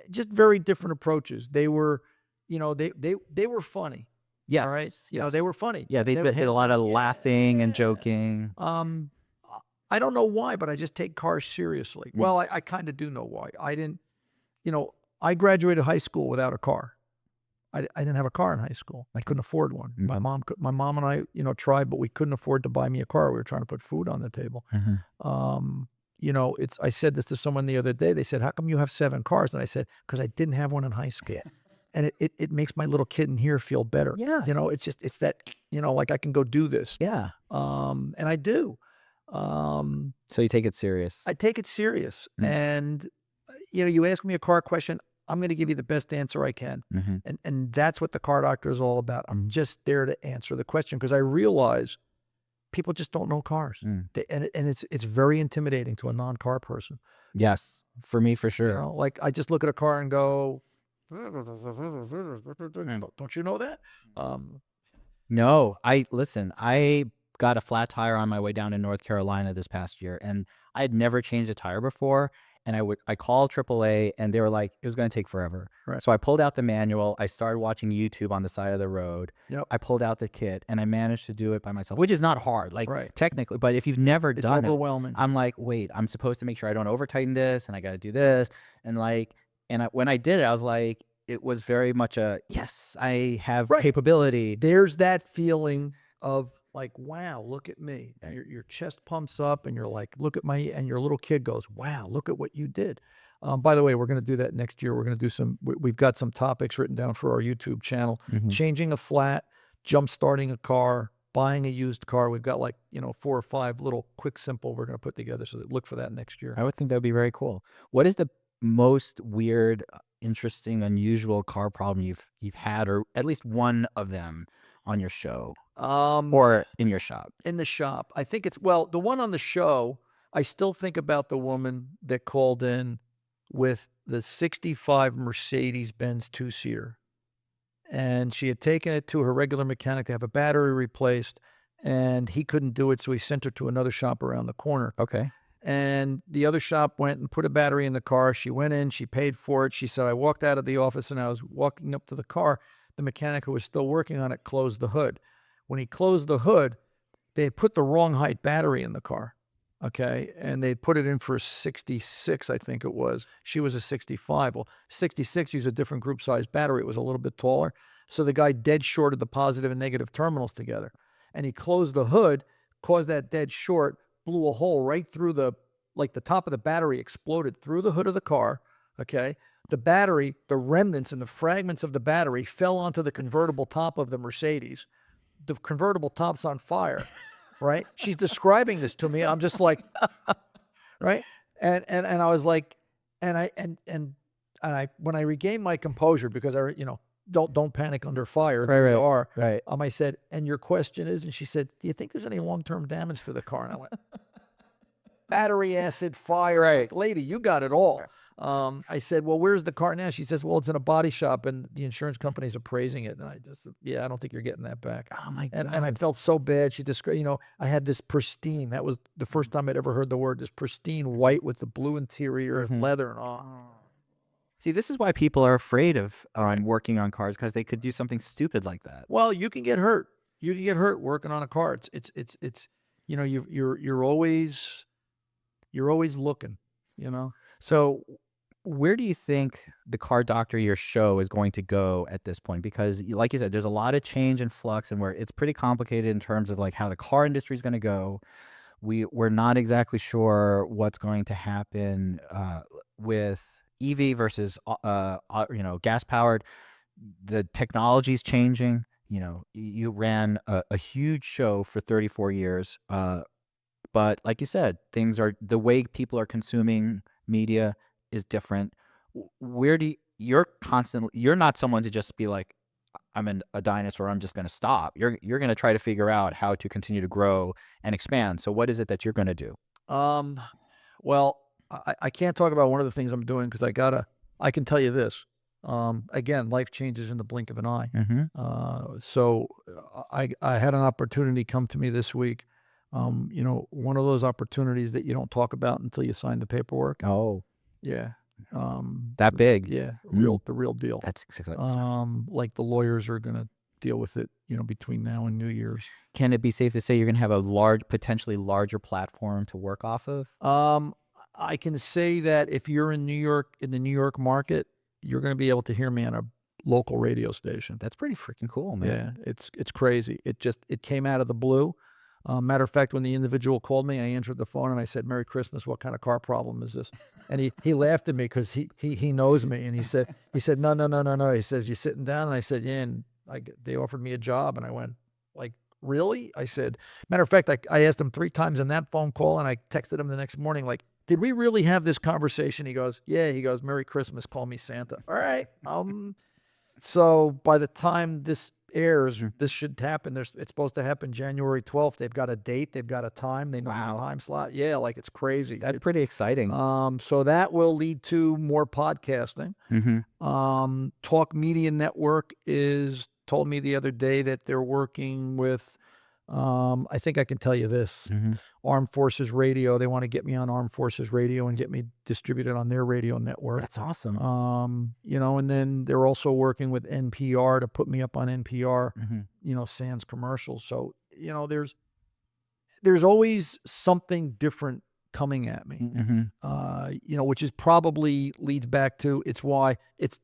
Just very different approaches. They were, they were funny. Yes. All right, Yes. they were funny. Yeah, they hit a lot of laughing and joking. I don't know why, but I just take cars seriously. Mm. Well, I kind of do know why. I didn't, I graduated high school without a car. I didn't have a car in high school. I couldn't afford one. Mm. My mom and I, tried, but we couldn't afford to buy me a car. We were trying to put food on the table. Mm-hmm. I said this to someone the other day. They said, "How come you have 7 cars?" And I said, "Because I didn't have one in high school." And it makes my little kid in here feel better. Yeah. It's that, like I can go do this. Yeah. And I do. So you take it serious. I take it serious. Mm. And, you ask me a car question, I'm going to give you the best answer I can. Mm-hmm. And that's what the car doctor is all about. I'm just there to answer the question because I realize people just don't know cars. Mm. And it's very intimidating to a non-car person. Yes, for me, for sure. Like I just look at a car and go, don't you know that? No, I got a flat tire on my way down to North Carolina this past year, and I had never changed a tire before. And I called AAA, and they were like, it was going to take forever. Right. So I pulled out the manual. I started watching YouTube on the side of the road. Yep. I pulled out the kit, and I managed to do it by myself, which is not hard, Right. technically. But if you've never It's done it, overwhelming. I'm like, wait, I'm supposed to make sure I don't over tighten this, and I got to do this, and when I did it, I was like, it was very much a yes, I have Right. capability. There's that feeling of like, wow, look at me. And your chest pumps up and you're like, look at and your little kid goes, wow, look at what you did. By the way, we're going to do that next year. We're going to do we've got some topics written down for our YouTube channel. Mhm. Changing a flat, jump starting a car, buying a used car. We've got 4 or 5 little quick, simple we're going to put together. So look for that next year. I would think that would be very cool. What is the most weird, interesting, unusual car problem you've had, or at least one of them on your show or in your shop? In the shop, I think the one on the show, I still think about the woman that called in with the 65 Mercedes-Benz 2-seater. And she had taken it to her regular mechanic to have a battery replaced, and he couldn't do it, so he sent her to another shop around the corner. Okay. And the other shop went and put a battery in the car. She went in, she paid for it. She said, I walked out of the office and I was walking up to the car. The mechanic who was still working on it closed the hood. When he closed the hood, they had put the wrong height battery in the car. Okay. And they put it in for a 66, I think it was. She was a 65. Well, 66 used a different group size battery. It was a little bit taller. So the guy dead shorted the positive and negative terminals together. And he closed the hood, caused that dead short, blew a hole right through the top of the battery exploded through the hood of the car. Okay. The battery, the remnants and the fragments of the battery fell onto the convertible top of the Mercedes. The convertible top's on fire, right? She's describing this to me. I'm just like, right? And I was like, and I when I regained my composure, because don't panic under fire. Right. I said, and your question is, and she said, do you think there's any long-term damage to the car? And I went, battery, acid, fire. Right. Lady, you got it all. I said, well, where's the car now? She says, well, it's in a body shop and the insurance company's appraising it. And I just, I don't think you're getting that back. Oh my God. And I felt so bad. She described, I had this pristine, that was the first time I'd ever heard the word, this pristine white with the blue interior and leather and all. See, this is why people are afraid of working on cars, because they could do something stupid like that. Well, you can get hurt. You can get hurt working on a car. It's you're always looking, So where do you think the car doctor, your show, is going to go at this point? Because like you said, there's a lot of change and flux, and it's pretty complicated in terms of how the car industry is going to go. We're not exactly sure what's going to happen with EV versus gas powered. The technology is changing. You ran a huge show for 34 years, but like you said, the way people are consuming media is different. You're not someone to just be like, I'm a dinosaur, I'm just going to stop. You're going to try to figure out how to continue to grow and expand. So what is it that you're going to do? Well, I can't talk about one of the things I'm doing because I can tell you this. Again, life changes in the blink of an eye. Mm-hmm. So I had an opportunity come to me this week. One of those opportunities that you don't talk about until you sign the paperwork. Oh, Yeah. that big. Yeah, Mm, the real deal. that's exciting. Like the lawyers are gonna deal with it, between now and New Year's. Can it be safe to say you're going to have a potentially larger platform to work off of? Um, I can say that if you're in New York, in the New York market, you're gonna be able to hear me on a local radio station. That's pretty freaking cool, man. Yeah, it's crazy. It came out of the blue. Matter of fact, when the individual called me, I answered the phone and I said, "Merry Christmas. What kind of car problem is this?" And he laughed at me because he knows me, and he said, "No, no, no, no, no." He says, "You sitting down?" And I said, "Yeah." And they offered me a job, and I went like, "Really?" I said, matter of fact, I asked him 3 times in that phone call, and I texted him the next morning like, "Did we really have this conversation?" He goes, "Yeah." He goes, "Merry Christmas. Call me Santa." All right. So by the time this airs, this should happen. It's supposed to happen January 12th. They've got a date, they've got a time, they know the Wow. time slot. Yeah, like it's crazy. That's pretty exciting. So that will lead to more podcasting. Mm-hmm. Talk Media Network is told me the other day that they're working with I think I can tell you this. Mm-hmm. Armed Forces Radio. They want to get me on Armed Forces Radio and get me distributed on their radio network. That's awesome. And then they're also working with NPR to put me up on NPR, Mm-hmm. sans commercials. So, there's always something different coming at me. Mm-hmm. Which is probably leads back to it's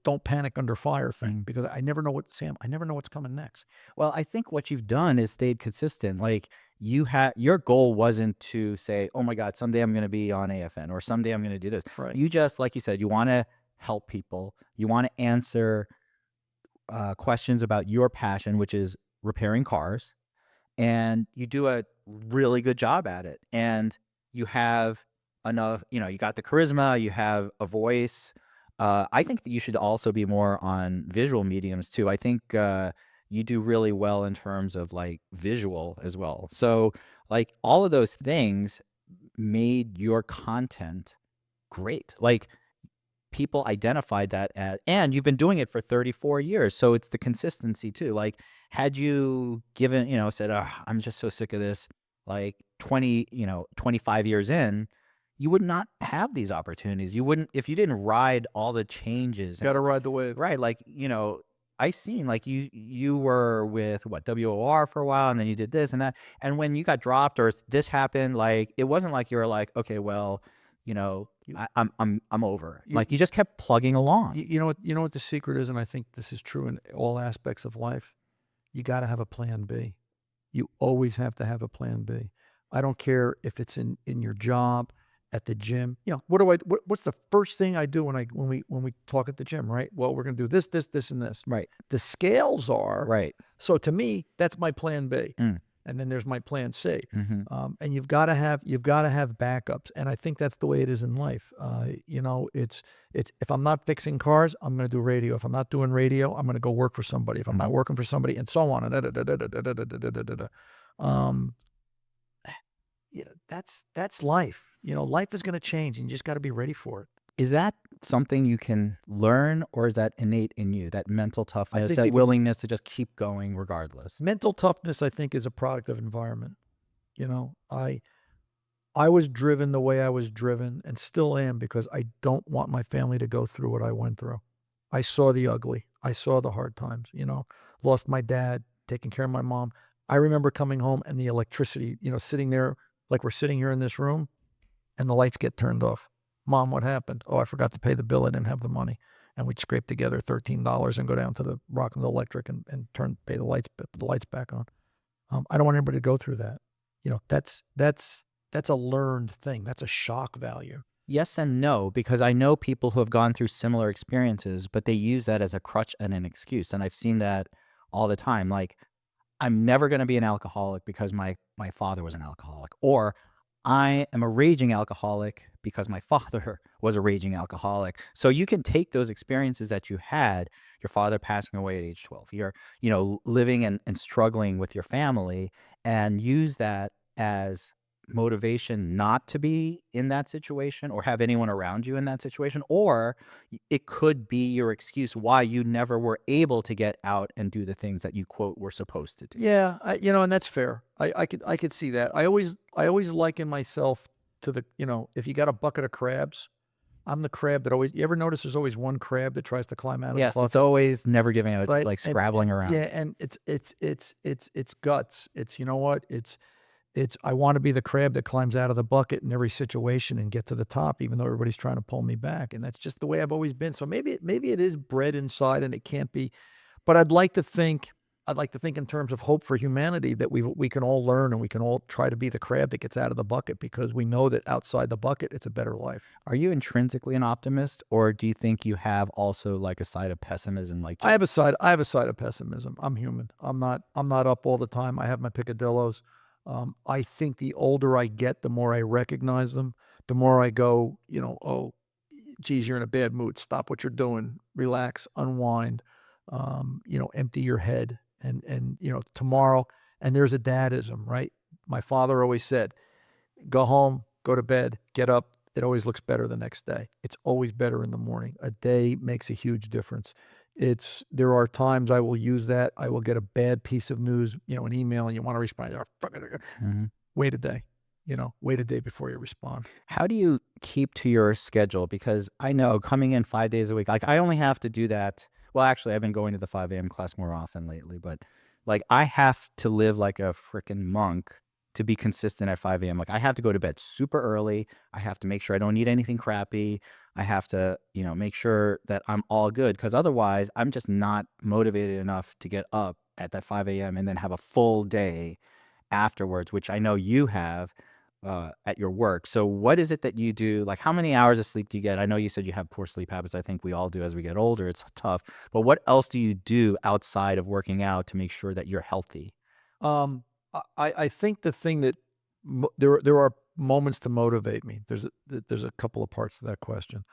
don't panic under fire thing, because I never know what's coming next. Well, I think what you've done is stayed consistent. Like your goal wasn't to say, "Oh my God, someday I'm going to be on AFN or someday I'm going to do this." Right. You just, like you said, you want to help people. You want to answer questions about your passion, which is repairing cars, and you do a really good job at it. And you have enough, you got the charisma, you have a voice. I think that you should also be more on visual mediums too. I think you do really well in terms of like visual as well. So, like, all of those things made your content great. Like, people identified that as, and you've been doing it for 34 years. So it's the consistency too. Like, had you given, said, "Oh, I'm just so sick of this," like 25 years in, you would not have these opportunities. You wouldn't, if you didn't ride all the changes. Got to ride the wave. Right. Like, I've seen like you were with what, WOR for a while, and then you did this and that. And when you got dropped or this happened, like, it wasn't like you were like, "Okay, well, I'm over." Like, you just kept plugging along. You know what the secret is, and I think this is true in all aspects of life. You got to have a plan B. You always have to have a plan B. I don't care if it's in your job, at the gym. What's the first thing I do when we talk at the gym, right? Well, we're going to do this, this, this, and this. Right. The scales are Right. So to me, that's my plan B. Mm. And then there's my plan C. Mm-hmm. And you've got to have backups. And I think that's the way it is in life. It's if I'm not fixing cars, I'm going to do radio. If I'm not doing radio, I'm going to go work for somebody. If I'm not working for somebody, and so on. That's life. Life is going to change, and you just got to be ready for it. Is that something you can learn, or is that innate in you, that mental toughness, think that you can- willingness to just keep going regardless? Mental toughness, I think, is a product of environment. I was driven the way I was driven, and still am, because I don't want my family to go through what I went through. I saw the ugly. I saw the hard times, lost my dad, taking care of my mom. I remember coming home and the electricity, sitting there like we're sitting here in this room, and the lights get turned off. "Mom, what happened?" "Oh, I forgot to pay the bill. I didn't have the money." And we'd scrape together $13 and go down to the Rockland Electric and pay the lights back on. I don't want anybody to go through that. That's a learned thing. That's a shock value. Yes and no, because I know people who have gone through similar experiences, but they use that as a crutch and an excuse. And I've seen that all the time. Like, I'm never going to be an alcoholic because my father was an alcoholic, or I am a raging alcoholic because my father was a raging alcoholic. So you can take those experiences that you had, your father passing away at age 12, you're, living and struggling with your family, and use that as motivation not to be in that situation or have anyone around you in that situation, or it could be your excuse why you never were able to get out and do the things that you quote were supposed to do. Yeah, and that's fair. I could see that. I always liken myself to the, if you got a bucket of crabs, I'm the crab that always. You ever notice there's always one crab that tries to climb out of the Yes, it's bucket, always never giving out, just right? like scrabbling around. Yeah, and it's guts. It's, you know what? It's I want to be the crab that climbs out of the bucket in every situation and get to the top, even though everybody's trying to pull me back. And that's just the way I've always been. So maybe it is bred inside and it can't be. But I'd like to think in terms of hope for humanity that we can all learn and we can all try to be the crab that gets out of the bucket, because we know that outside the bucket it's a better life. Are you intrinsically an optimist, or do you think you have also like a side of pessimism? Like, I have a side of pessimism. I'm human. I'm not up all the time. I have my picadillos. I think the older I get, the more I recognize them, the more I go, oh, geez, you're in a bad mood. Stop what you're doing. Relax, unwind, empty your head. And tomorrow, and there's a dadism, right? My father always said, go home, go to bed, get up. It always looks better the next day. It's always better in the morning. A day makes a huge difference. There are times I will use that. I will get a bad piece of news, an email, and you want to respond. Mhm. Wait a day, wait a day before you respond. How do you keep to your schedule? Because I know coming in 5 days a week, like I only have to do that. Well, actually, I've been going to the 5 a.m. class more often lately, but like I have to live like a freaking monk to be consistent at 5 a.m. Like I have to go to bed super early. I have to make sure I don't eat anything crappy. I have to, make sure that I'm all good, because otherwise I'm just not motivated enough to get up at that 5 a.m. and then have a full day afterwards, which I know you have at your work. So what is it that you do? Like, how many hours of sleep do you get? I know you said you have poor sleep habits. I think we all do as we get older. It's tough. But what else do you do outside of working out to make sure that you're healthy? I think the thing that there are moments to motivate me. There's a couple of parts to that question.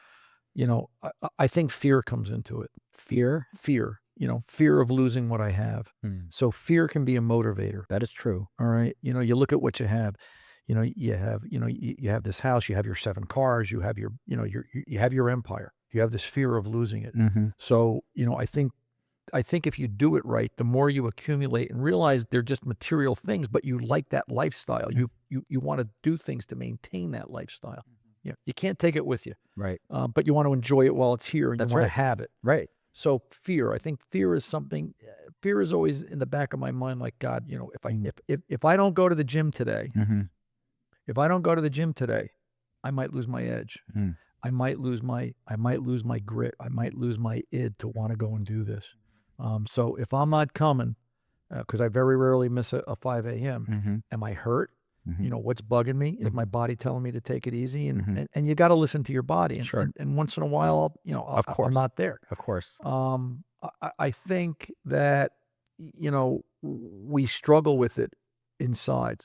I think fear comes into it. Fear? Fear, fear of losing what I have. Hmm. So fear can be a motivator. That is true. All right. You look at what you have. You have this house, you have your 7 cars, you have you have your empire. You have this fear of losing it. Mm-hmm. So, I think if you do it right, the more you accumulate and realize they're just material things, but you like that lifestyle. You want to do things to maintain that lifestyle. You can't take it with you, Right. but you want to enjoy it while it's here, and That's you want right. to have it. Right. So fear, I think fear is something. Fear is always in the back of my mind. Like, God, if I don't go to the gym today, Mm-hmm. if I don't go to the gym today, I might lose my edge. Mm. I might lose my grit. I might lose my id to want to go and do this. So if I'm not coming, because I very rarely miss a 5 a.m., Mm-hmm. am I hurt? Mm-hmm. What's bugging me? Is Mhm. my body telling me to take it easy? Mhm. And you got to listen to your body. And, Sure. and once in a while, Of course. I'm not there. Of course. I think that, we struggle with it inside.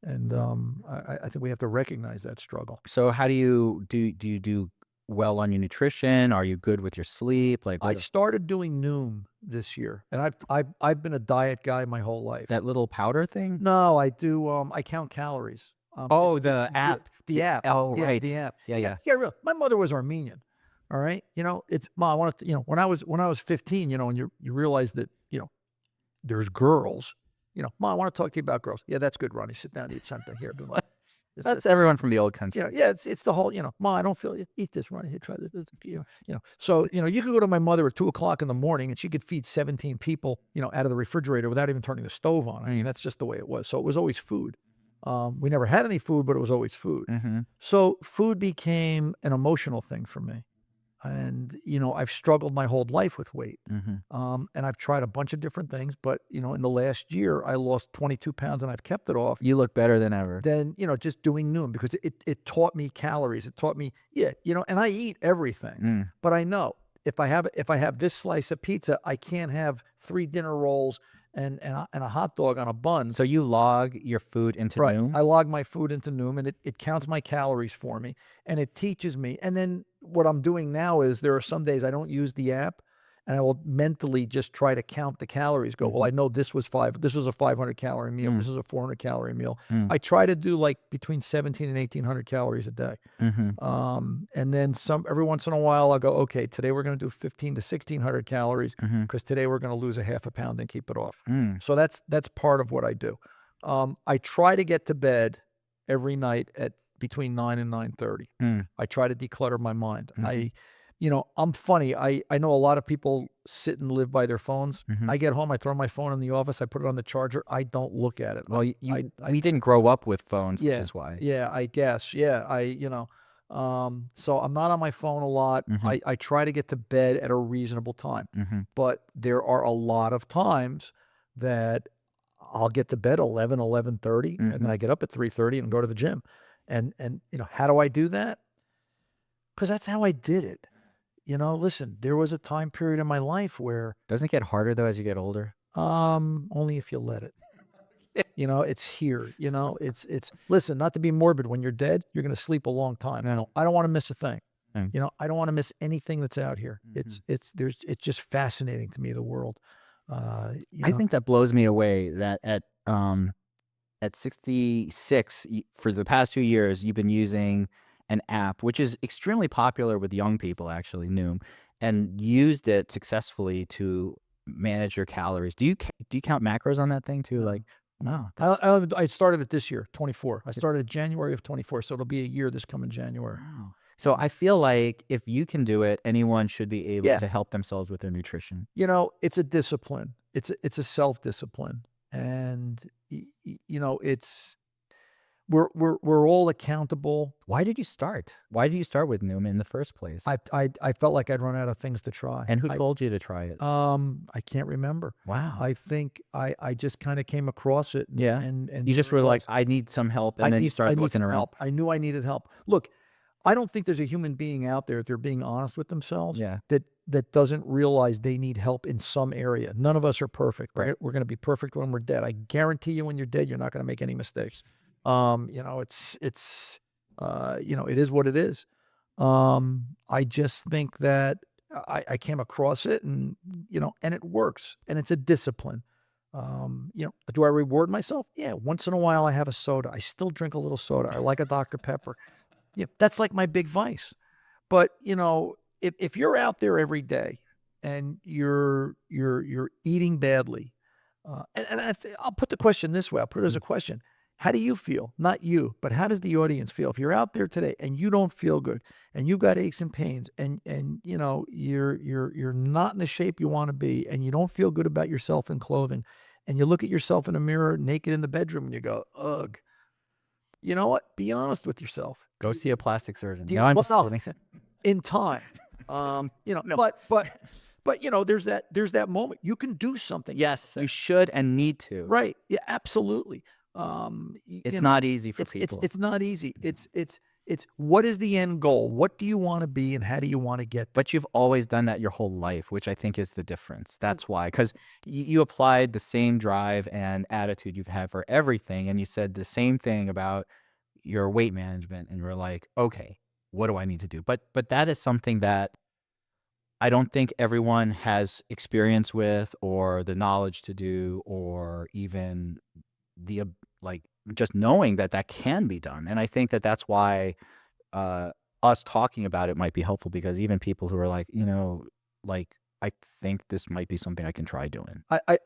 And I think we have to recognize that struggle. So how do you do well on your nutrition? Are you good with your sleep? Like I started doing Noom this year, and I've been a diet guy my whole life. that little powder thing? No, I do. I count calories. Oh, the app. The app. Oh, Yeah, right. the app. Yeah. Yeah, real. My mother was Armenian. All right. It's Ma. I wanted to. When I was 15. And you realize that there's girls. Ma, I want to talk to you about girls. Yeah, that's good, Ronnie. Sit down, eat something here. That's everyone from the old country. Yeah, it's the whole, Ma, I don't feel you. Eat this, Ronnie. Here, try this. So, you could go to my mother at 2:00 in the morning and she could feed 17 people, out of the refrigerator without even turning the stove on. I mean, that's just the way it was. So it was always food. We never had any food, but it was always food. Mm-hmm. So food became an emotional thing for me. And, I've struggled my whole life with weight. Mm-hmm. And I've tried a bunch of different things, but, in the last year, I lost 22 pounds and I've kept it off. You look better than ever. Then, just doing Noom, because it taught me calories. It taught me, and I eat everything, but I know if I have this slice of pizza, I can't have 3 dinner rolls and a hot dog on a bun. So you log your food into Right. Noom? I log my food into Noom, and it counts my calories for me, and it teaches me. And then what I'm doing now is there are some days I don't use the app, and I will mentally just try to count the calories. Go, well, I know this was a 500 calorie meal. This is a 400 calorie meal. I try to do like between 17 and 1800 calories a day. And then every once in a while I'll go, okay, today we're going to do 15 to 1600 calories because today we're going to lose a half a pound and keep it off. So that's part of what I do. I try to get to bed every night at between 9 and 9:30. I try to declutter my mind. I'm funny. I know a lot of people sit and live by their phones. I get home, I throw my phone in the office, I put it on the charger. I don't look at it. Well, we didn't grow up with phones, which is why. Yeah, I guess. Yeah, so I'm not on my phone a lot. I try to get to bed at a reasonable time. But there are a lot of times that I'll get to bed 11:30, and then I get up at 3:30 and go to the gym. And how do I do that? Because that's how I did it. Listen, there was a time period in my life where Doesn't it get harder though as you get older? only if you let it. It's here. Listen, not to be morbid, when you're dead, you're going to sleep a long time. I don't want to miss a thing. I don't want to miss anything that's out here. It's just fascinating to me, the world. I think that blows me away that at 66, for the past 2 years, you've been using an app, which is extremely popular with young people, actually, Noom, and used it successfully to manage your calories. Do you count macros on that thing too? Like, no. I started it this year, 24. I started January of 24, so it'll be a year this coming January. Wow. So I feel like if you can do it, anyone should be able to help themselves with their nutrition. It's a discipline. It's a self-discipline, and we're all accountable. Why did you start? Why did you start with Noom in the first place? I felt like I'd run out of things to try. And who told you to try it? I can't remember. Wow. I think I just kind of came across it. And you just were like, I need some help, and then you started looking around. Help. I knew I needed help. Look, I don't think there's a human being out there, if they're being honest with themselves, that doesn't realize they need help in some area. None of us are perfect. Right? We're going to be perfect when we're dead. I guarantee you, when you're dead, you're not going to make any mistakes. It is what it is. I just think that I came across it, and it works, and it's a discipline. Do I reward myself? Yeah. Once in a while I have a soda. I still drink a little soda. I like a Dr. Pepper. That's like my big vice. But, if you're out there every day and you're eating badly, and I'll put the question this way. I'll put it as a question. How do you feel? Not you, but how does the audience feel? If you're out there today and you don't feel good, and you've got aches and pains, and you're not in the shape you want to be, and you don't feel good about yourself in clothing, and you look at yourself in a mirror naked in the bedroom and you go, ugh. You know what? Be honest with yourself. Go see a plastic surgeon. In time. But there's that moment. You can do something. Yes, you should and need to. Right. Yeah, absolutely. It's not easy for people. It's not easy. It's what is the end goal? What do you want to be, and how do you want to get there? But you've always done that your whole life, which I think is the difference. That's why, because you applied the same drive and attitude you've had for everything, and you said the same thing about your weight management, and you're like, okay, what do I need to do? But that is something that I don't think everyone has experience with, or the knowledge to do, or even the just knowing that can be done. And I think that's why us talking about it might be helpful, because even people who are like, I think this might be something I can try doing. I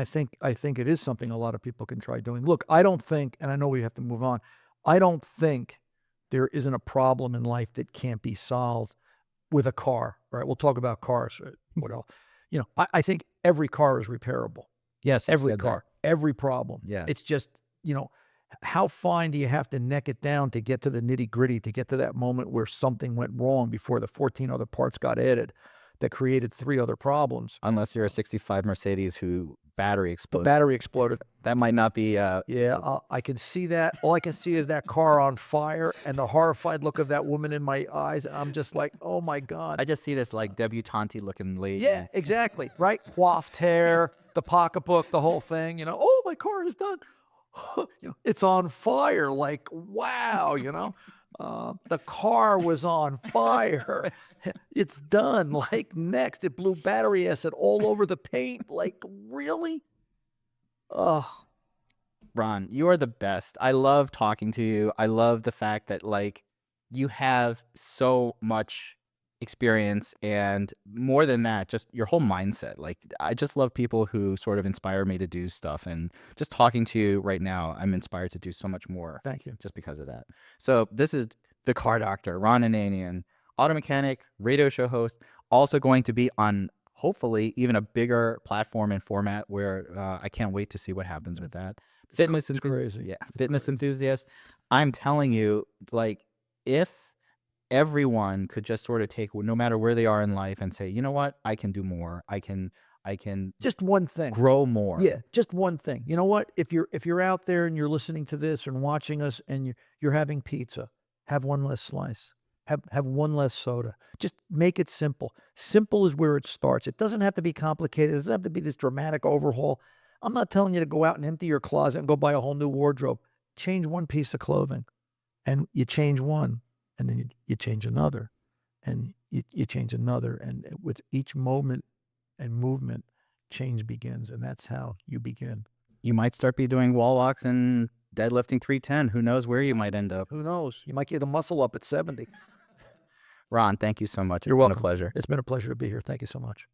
think it is something a lot of people can try doing. Look, I don't think, and I know we have to move on, I don't think there isn't a problem in life that can't be solved with a car. Right? We'll talk about cars. What else? I think every car is repairable. Yes, every car, every problem. Yeah, it's just how fine do you have to neck it down to get to the nitty gritty, to get to that moment where something went wrong before the 14 other parts got added that created 3 other problems? Unless you're a 65 Mercedes who battery exploded. The battery exploded. That might not be. I can see that. All I can see is that car on fire and the horrified look of that woman in my eyes. I'm just like, oh my God. I just see this like debutante looking lady. Yeah, exactly. Right? Coiffed hair, the pocketbook, the whole thing. Oh, my car is done. It's on fire. Like, wow. The car was on fire. It's done. Like, next, it blew battery acid all over the paint. Like, really? Oh, Ron, you are the best. I love talking to you. I love the fact that like you have so much experience and more than that, just your whole mindset. Like I just love people who sort of inspire me to do stuff and just talking to you right now, I'm inspired to do so much more thank you. just because of that. So this is the car doctor, Ron Ananian, auto mechanic, radio show host, also going to be on hopefully even a bigger platform and format where I can't wait to see what happens with that. Fitness It's crazy. yeah, It's fitness crazy. enthusiasts. I'm telling you, like, if everyone could just sort of take no matter where they are in life and say, you know what, I can do more. I can Just one thing. grow more. Yeah, just one thing. You know what? If you're out there and you're listening to this and watching us and you're having pizza, have one less slice. Have one less soda. Just make it simple. Simple is where it starts. It doesn't have to be complicated. It doesn't have to be this dramatic overhaul. I'm not telling you to go out and empty your closet and go buy a whole new wardrobe. Change one piece of clothing, and you change one, and then you change another, and you change another, and with each moment and movement, change begins, and that's how you begin. You might start be doing wall walks and deadlifting 310. Who knows where you might end up? Who knows? You might get a muscle up at 70. Ron, thank you so much. You're It's been a welcome. pleasure. It's been a pleasure to be here. Thank you so much.